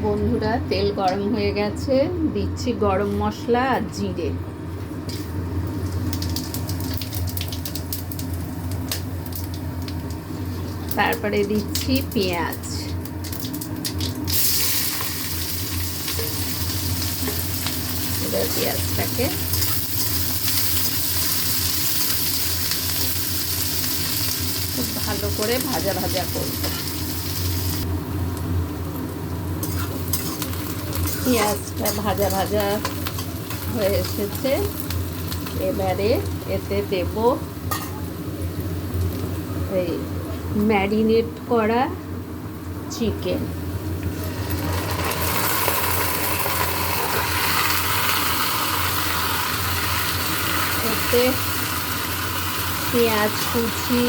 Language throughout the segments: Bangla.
বন্ধুরা, তেল গরম হয়ে গেছে, দিচ্ছি গরম মশলা আর জিরে। তারপরে দিচ্ছি পেঁয়াজ। এবার পেঁয়াজটাকে খুব ভালো করে ভাজা ভাজা করব। পেঁয়াজটা ভাজা ভাজা হয়ে এসেছে। এবারে এতে দেব এই ম্যারিনেট করা চিকেন। এতে পেঁয়াজ কুচি,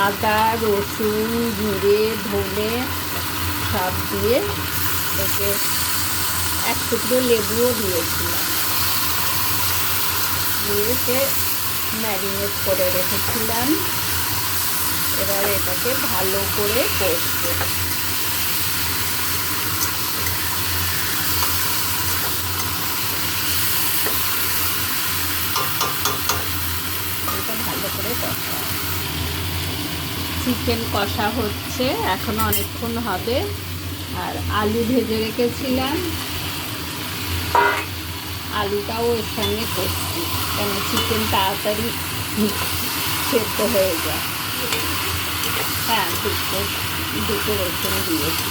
আদা, রসুন, জিরে, ধনে সব দিয়ে এতে এক টুকরো লেবুও দিয়েছিলাম, দিয়ে ম্যারিনেট করে রেখেছিলাম। এবার এটাকে ভালো করে কষবো। এটা ভালো করে কষা, চিকেন কষা হচ্ছে, এখনো অনেকক্ষণ হবে। আর আলু ভেজে রেখেছিলাম, আলুটাও এর সঙ্গে কষছি, কেন চিকেন তাড়াতাড়ি সেদ্ধ হয়ে যায়। হ্যাঁ, দুটো রসুন দিয়েছি।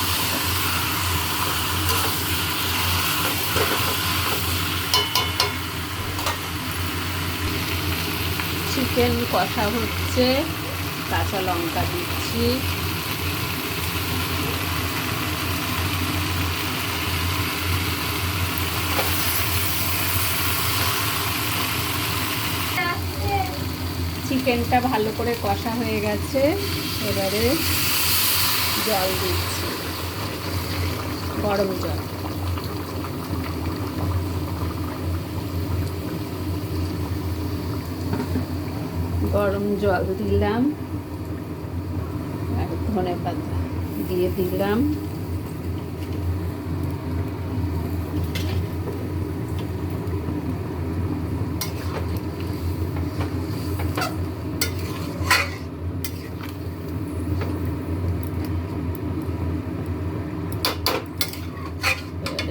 চিকেন কষা হচ্ছে, কাঁচা লঙ্কা দিচ্ছি। চিকেনটা ভালো করে কষা হয়ে গেছে, এবারে জল দিচ্ছি, গরম জল। গরম জল দিলাম আর ধনে পাতা দিয়ে দিলাম।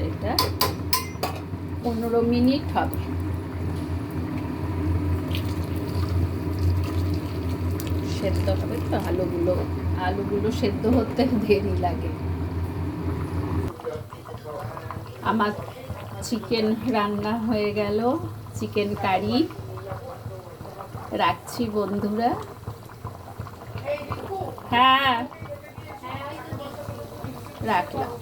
এটা 15 মিনিট হবে। সেদ্ধ হবে তো, আলুগুলো সেদ্ধ হতে দেরি লাগে। আমার চিকেন রান্না হয়ে গেল, চিকেন কারি। রাখছি বন্ধুরা। হ্যাঁ, রাখলাম।